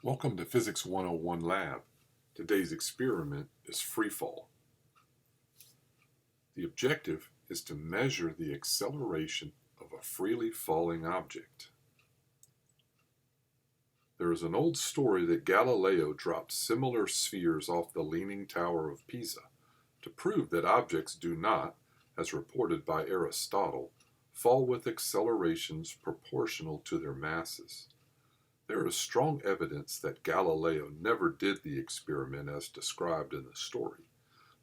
Welcome to Physics 101 Lab. Today's experiment is freefall. The objective is to measure the acceleration of a freely falling object. There is an old story that Galileo dropped similar spheres off the Leaning Tower of Pisa to prove that objects do not, as reported by Aristotle, fall with accelerations proportional to their masses. There is strong evidence that Galileo never did the experiment as described in the story,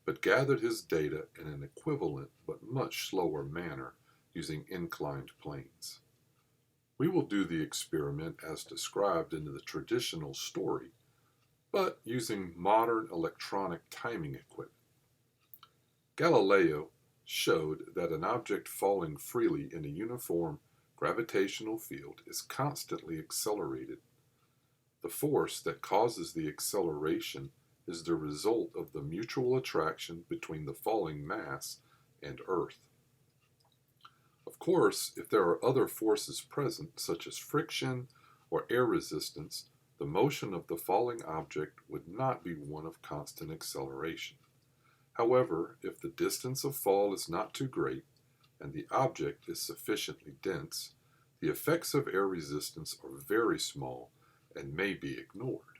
but gathered his data in an equivalent but much slower manner using inclined planes. We will do the experiment as described in the traditional story, but using modern electronic timing equipment. Galileo showed that an object falling freely in a uniform gravitational field is constantly accelerated. The force that causes the acceleration is the result of the mutual attraction between the falling mass and Earth. Of course, if there are other forces present, such as friction or air resistance, the motion of the falling object would not be one of constant acceleration. However, if the distance of fall is not too great and the object is sufficiently dense, the effects of air resistance are very small and may be ignored.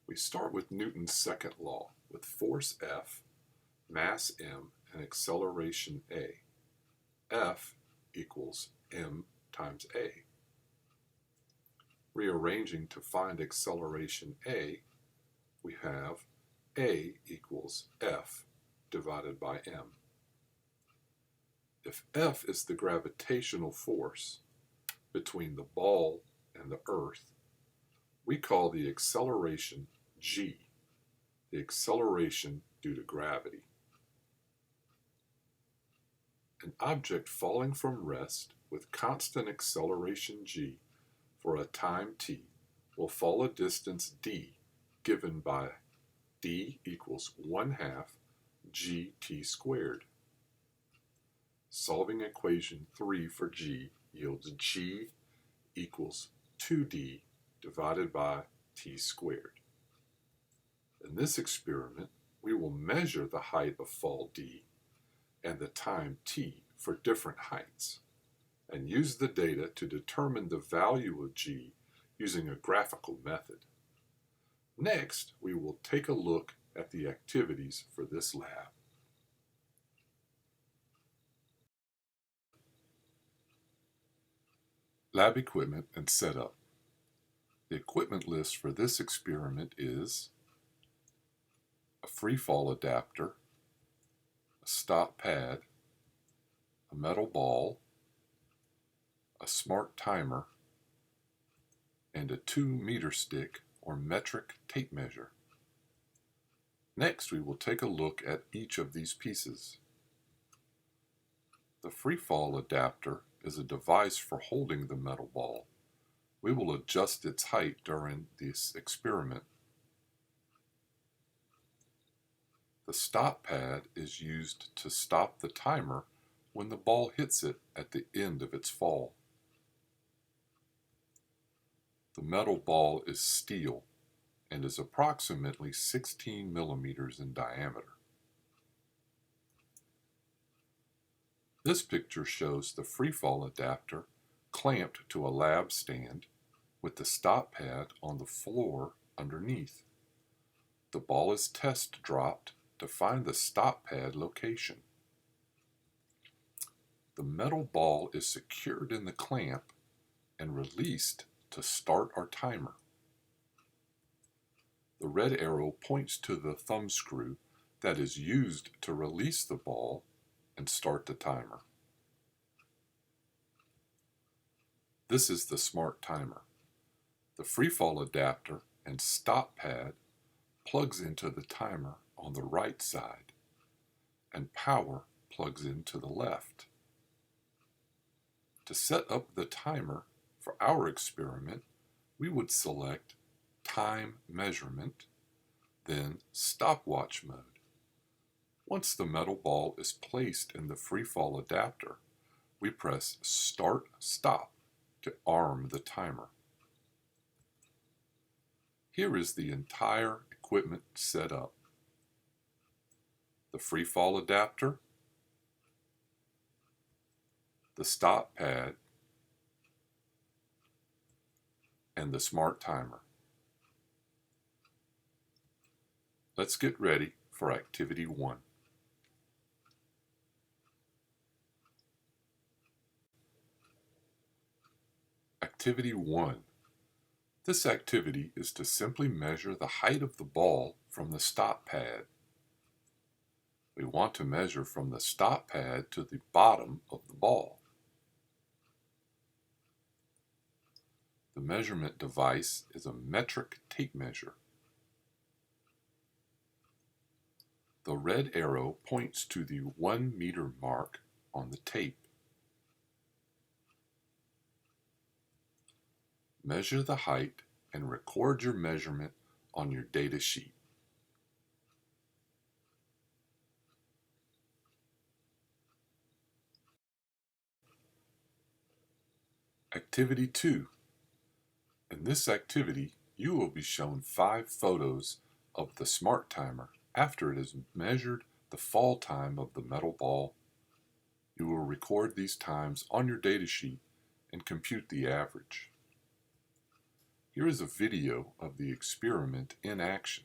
We start with Newton's second law, with force F, mass m, and acceleration a. F equals m times a. Rearranging to find acceleration a, we have a equals F divided by m. If F is the gravitational force between the ball and the Earth, we call the acceleration g, the acceleration due to gravity. An object falling from rest with constant acceleration g for a time t will fall a distance d given by d equals 1/2 gt squared. Solving equation 3 for g yields g equals 2d divided by t squared. In this experiment, we will measure the height of fall d and the time t for different heights, and use the data to determine the value of g using a graphical method. Next, we will take a look at the activities for this lab. Lab equipment and setup. The equipment list for this experiment is a freefall adapter, a stop pad, a metal ball, a smart timer, and a 2-meter stick or metric tape measure. Next, we will take a look at each of these pieces. The freefall adapter is a device for holding the metal ball. We will adjust its height during this experiment. The stop pad is used to stop the timer when the ball hits it at the end of its fall. The metal ball is steel and is approximately 16 millimeters in diameter. This picture shows the freefall adapter clamped to a lab stand with the stop pad on the floor underneath. The ball is test dropped to find the stop pad location. The metal ball is secured in the clamp and released to start our timer. The red arrow points to the thumb screw that is used to release the ball and start the timer. This is the smart timer. The freefall adapter and stop pad plugs into the timer on the right side, and power plugs into the left. To set up the timer for our experiment, we would select Time Measurement, then Stopwatch Mode. Once the metal ball is placed in the freefall adapter, we press Start Stop to arm the timer. Here is the entire equipment set up. The free fall adapter, the stop pad, and the smart timer. Let's get ready for Activity 1. Activity 1. This activity is to simply measure the height of the ball from the stop pad. We want to measure from the stop pad to the bottom of the ball. The measurement device is a metric tape measure. The red arrow points to the 1 meter mark on the tape. Measure the height and record your measurement on your data sheet. Activity 2. In this activity, you will be shown 5 photos of the smart timer after it has measured the fall time of the metal ball. You will record these times on your data sheet and compute the average. Here is a video of the experiment in action.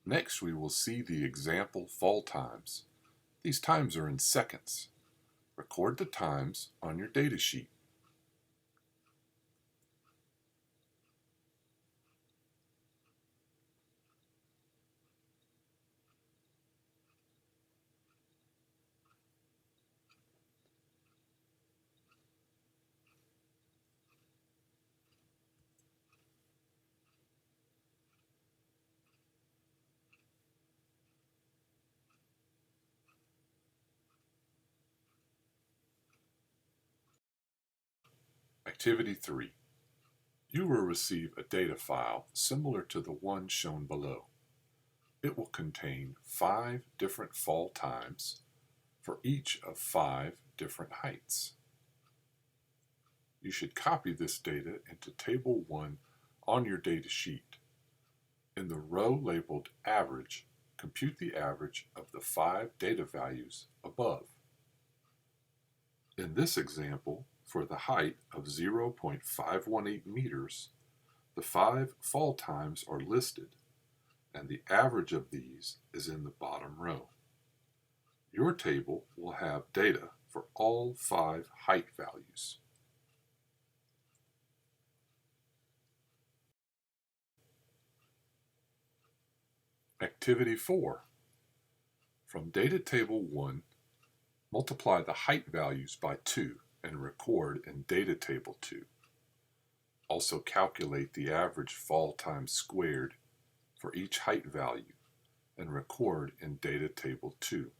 Next, we will see the example fall times. These times are in seconds. Record the times on your data sheet. Activity 3. You will receive a data file similar to the one shown below. It will contain 5 different fall times for each of 5 different heights. You should copy this data into Table 1 on your data sheet. In the row labeled Average, compute the average of the 5 data values above. In this example, for the height of 0.518 meters, the 5 fall times are listed, and the average of these is in the bottom row. Your table will have data for all 5 height values. Activity 4. From Data Table 1, multiply the height values by 2 and record in Data Table 2. Also calculate the average fall time squared for each height value and record in Data Table 2.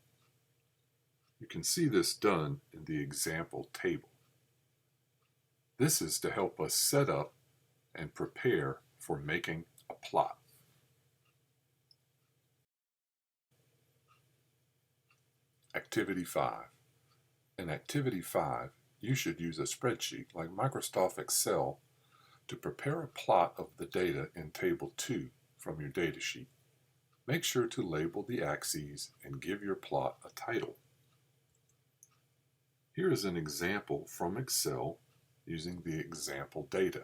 You can see this done in the example table. This is to help us set up and prepare for making a plot. Activity 5. In Activity 5, you should use a spreadsheet like Microsoft Excel to prepare a plot of the data in Table 2 from your data sheet. Make sure to label the axes and give your plot a title. Here is an example from Excel using the example data.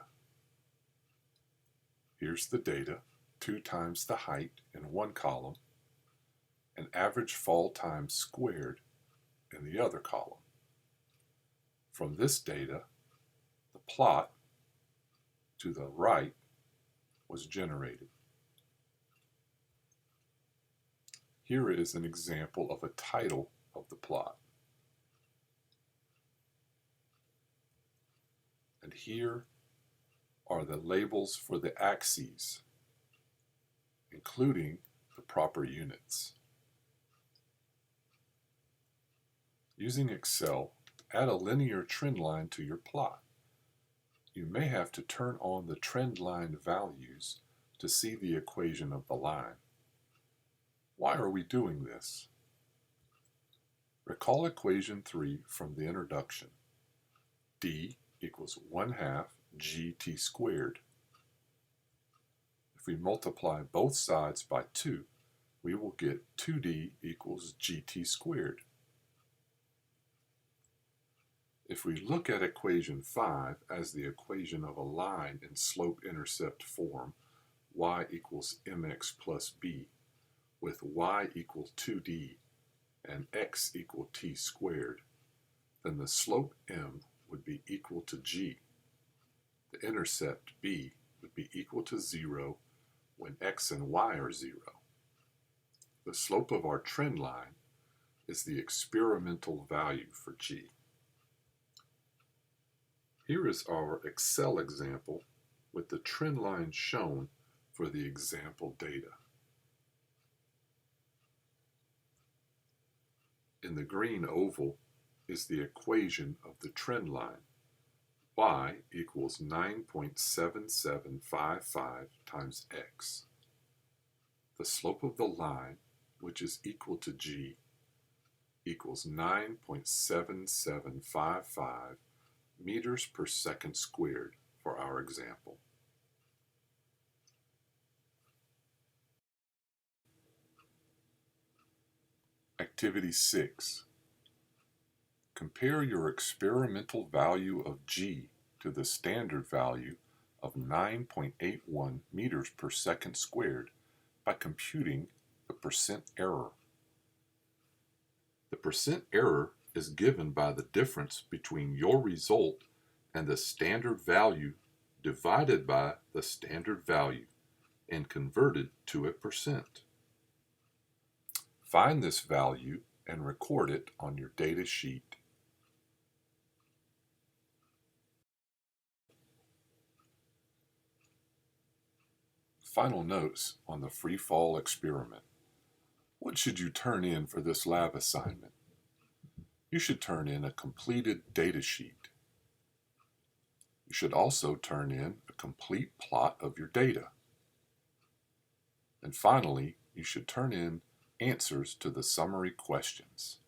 Here's the data, 2 times the height in one column, and average fall time squared in the other column. From this data, the plot to the right was generated. Here is an example of a title of the plot. And here are the labels for the axes, including the proper units. Using Excel, add a linear trend line to your plot. you may have to turn on the trend line values to see the equation of the line. Why are we doing this? Recall equation 3 from the introduction. D equals 1/2 gt squared. If we multiply both sides by 2, we will get 2d equals gt squared. If we look at equation 5 as the equation of a line in slope-intercept form, y equals mx plus b, with y equal 2d and x equal t squared, then the slope m would be equal to g. The intercept b would be equal to 0 when x and y are 0. The slope of our trend line is the experimental value for g. Here is our Excel example with the trend line shown for the example data. In the green oval is the equation of the trend line. Y equals 9.7755 times x. The slope of the line, which is equal to g, equals 9.7755 meters per second squared for our example. Activity 6. Compare your experimental value of g to the standard value of 9.81 meters per second squared by computing the percent error. The percent error is given by the difference between your result and the standard value divided by the standard value and converted to a percent. Find this value and record it on your data sheet. Final notes on the free fall experiment. What should you turn in for this lab assignment? You should turn in a completed data sheet. You should also turn in a complete plot of your data. And finally, you should turn in answers to the summary questions.